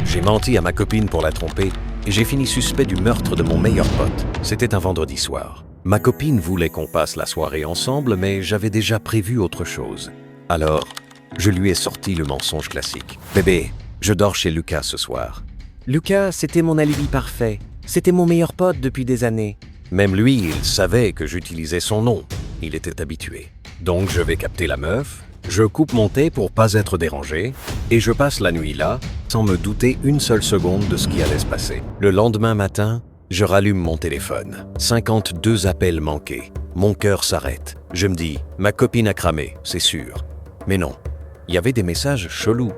J'ai menti à ma copine pour la tromper et j'ai fini suspect du meurtre de mon meilleur pote. C'était un vendredi soir. Ma copine voulait qu'on passe la soirée ensemble, mais j'avais déjà prévu autre chose. Alors, je lui ai sorti le mensonge classique. « Bébé, je dors chez Lucas ce soir. » Lucas, c'était mon alibi parfait. C'était mon meilleur pote depuis des années. Même lui, il savait que j'utilisais son nom. Il était habitué. Donc je vais capter la meuf, je coupe mon thé pour pas être dérangé, et je passe la nuit là, sans me douter une seule seconde de ce qui allait se passer. Le lendemain matin, je rallume mon téléphone. 52 appels manqués. Mon cœur s'arrête. Je me dis, ma copine a cramé, c'est sûr. Mais non, il y avait des messages chelous.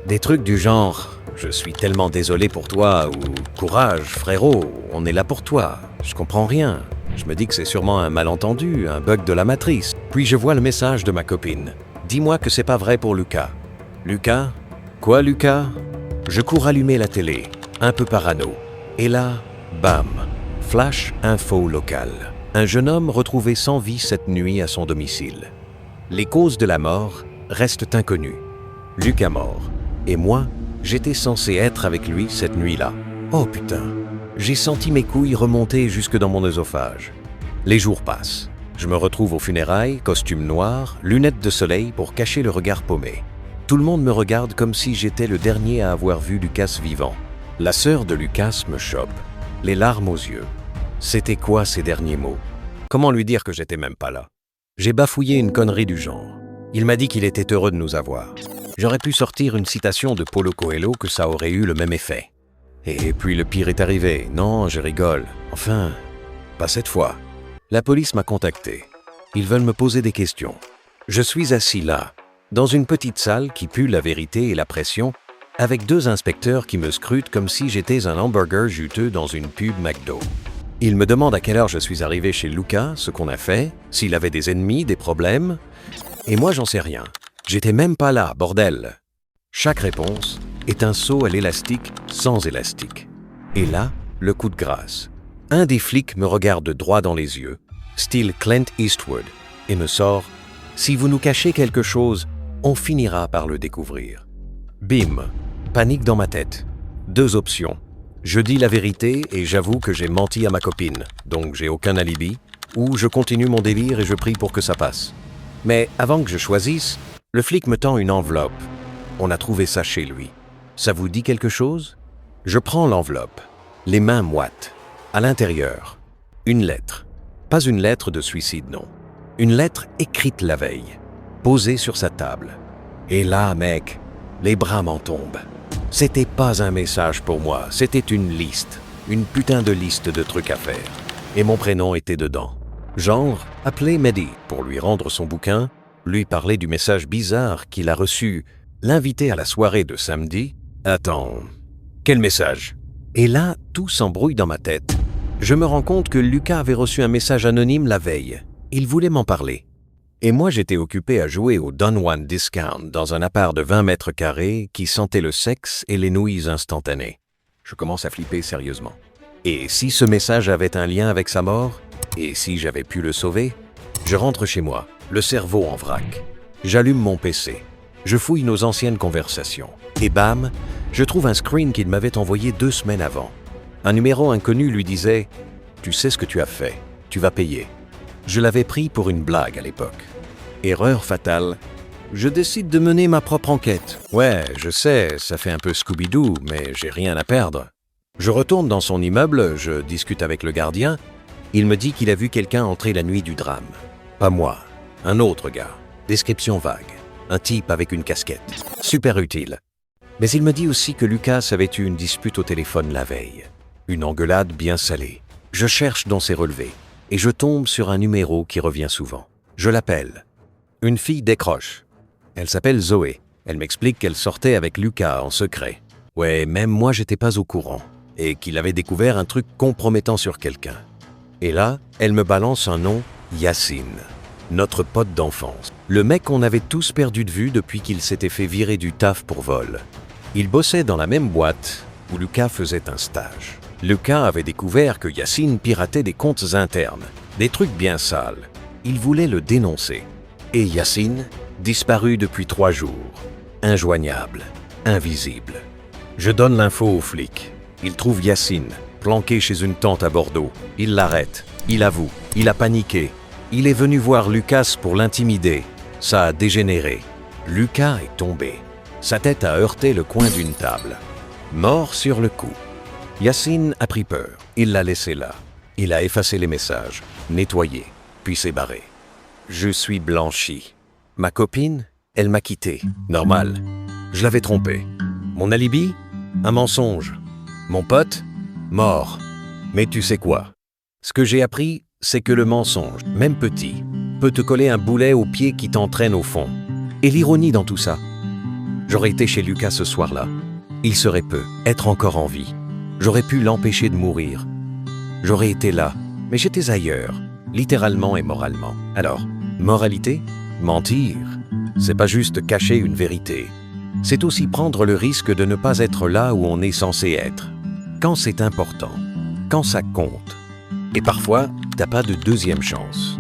Des trucs du genre « Je suis tellement désolé pour toi » ou « Courage, frérot, on est là pour toi. Je comprends rien. » Je me dis que c'est sûrement un malentendu, un bug de la matrice. Puis je vois le message de ma copine. « Dis-moi que c'est pas vrai pour Lucas. » « Lucas? Quoi, Lucas? » Je cours allumer la télé, un peu parano. Et là, bam, flash info locale. Un jeune homme retrouvé sans vie cette nuit à son domicile. Les causes de la mort restent inconnues. Lucas mort. Et moi, j'étais censé être avec lui cette nuit-là. Oh putain, j'ai senti mes couilles remonter jusque dans mon œsophage. Les jours passent. Je me retrouve aux funérailles, costume noir, lunettes de soleil pour cacher le regard paumé. Tout le monde me regarde comme si j'étais le dernier à avoir vu Lucas vivant. La sœur de Lucas me chope, les larmes aux yeux. C'était quoi ces derniers mots? Comment lui dire que j'étais même pas là? J'ai bafouillé une connerie du genre. Il m'a dit qu'il était heureux de nous avoir. J'aurais pu sortir une citation de Paulo Coelho que ça aurait eu le même effet. Et puis le pire est arrivé. Non, je rigole. Enfin, pas cette fois. La police m'a contacté. Ils veulent me poser des questions. Je suis assis là, dans une petite salle qui pue la vérité et la pression, avec 2 inspecteurs qui me scrutent comme si j'étais un hamburger juteux dans une pub McDo. Ils me demandent à quelle heure je suis arrivé chez Lucas, ce qu'on a fait, s'il avait des ennemis, des problèmes. Et moi, j'en sais rien. J'étais même pas là, bordel. Chaque réponse est un saut à l'élastique sans élastique. Et là, le coup de grâce. Un des flics me regarde droit dans les yeux, style Clint Eastwood, et me sort « Si vous nous cachez quelque chose, on finira par le découvrir. » Bim, panique dans ma tête. 2 options. Je dis la vérité et j'avoue que j'ai menti à ma copine, donc j'ai aucun alibi, ou je continue mon délire et je prie pour que ça passe. Mais avant que je choisisse, le flic me tend une enveloppe. On a trouvé ça chez lui. Ça vous dit quelque chose? Je prends l'enveloppe, les mains moites. À l'intérieur, une lettre. Pas une lettre de suicide, non. Une lettre écrite la veille, posée sur sa table. Et là, mec, les bras m'en tombent. C'était pas un message pour moi, c'était une liste. Une putain de liste de trucs à faire. Et mon prénom était dedans. Genre, appeler Mehdi pour lui rendre son bouquin, lui parler du message bizarre qu'il a reçu, l'inviter à la soirée de samedi. Attends, quel message? Et là, tout s'embrouille dans ma tête. Je me rends compte que Lucas avait reçu un message anonyme la veille. Il voulait m'en parler. Et moi, j'étais occupé à jouer au Don Juan Discount dans un appart de 20 mètres carrés qui sentait le sexe et les nouilles instantanées. Je commence à flipper sérieusement. Et si ce message avait un lien avec sa mort? Et si j'avais pu le sauver? Je rentre chez moi, le cerveau en vrac. J'allume mon PC. Je fouille nos anciennes conversations. Et bam, je trouve un screen qu'il m'avait envoyé 2 semaines avant. Un numéro inconnu lui disait « Tu sais ce que tu as fait, tu vas payer ». Je l'avais pris pour une blague à l'époque. Erreur fatale, je décide de mener ma propre enquête. Ouais, je sais, ça fait un peu Scooby-Doo, mais j'ai rien à perdre. Je retourne dans son immeuble, je discute avec le gardien. Il me dit qu'il a vu quelqu'un entrer la nuit du drame. Pas moi, un autre gars. Description vague. Un type avec une casquette. Super utile. Mais il me dit aussi que Lucas avait eu une dispute au téléphone la veille. Une engueulade bien salée. Je cherche dans ses relevés et je tombe sur un numéro qui revient souvent. Je l'appelle. Une fille décroche. Elle s'appelle Zoé. Elle m'explique qu'elle sortait avec Lucas en secret. Ouais, même moi j'étais pas au courant et qu'il avait découvert un truc compromettant sur quelqu'un. Et là, elle me balance un nom, Yacine. Notre pote d'enfance. Le mec qu'on avait tous perdu de vue depuis qu'il s'était fait virer du taf pour vol. Il bossait dans la même boîte où Lucas faisait un stage. Lucas avait découvert que Yacine piratait des comptes internes, des trucs bien sales. Il voulait le dénoncer. Et Yacine, disparu depuis 3 jours. Injoignable, invisible. Je donne l'info aux flics. Ils trouvent Yacine, planqué chez une tante à Bordeaux. Ils l'arrêtent. Il avoue. Il a paniqué. Il est venu voir Lucas pour l'intimider. Ça a dégénéré. Lucas est tombé. Sa tête a heurté le coin d'une table. Mort sur le coup. Yacine a pris peur. Il l'a laissé là. Il a effacé les messages, nettoyé, puis s'est barré. Je suis blanchi. Ma copine, elle m'a quitté. Normal. Je l'avais trompée. Mon alibi? Un mensonge. Mon pote? Mort. Mais tu sais quoi? Ce que j'ai appris, c'est que le mensonge, même petit, peut te coller un boulet au pied qui t'entraîne au fond. Et l'ironie dans tout ça? J'aurais été chez Lucas ce soir-là. Il serait peu, être encore en vie. J'aurais pu l'empêcher de mourir. J'aurais été là, mais j'étais ailleurs, littéralement et moralement. Alors, moralité? Mentir. C'est pas juste cacher une vérité. C'est aussi prendre le risque de ne pas être là où on est censé être. Quand c'est important. Quand ça compte. Et parfois, t'as pas de deuxième chance.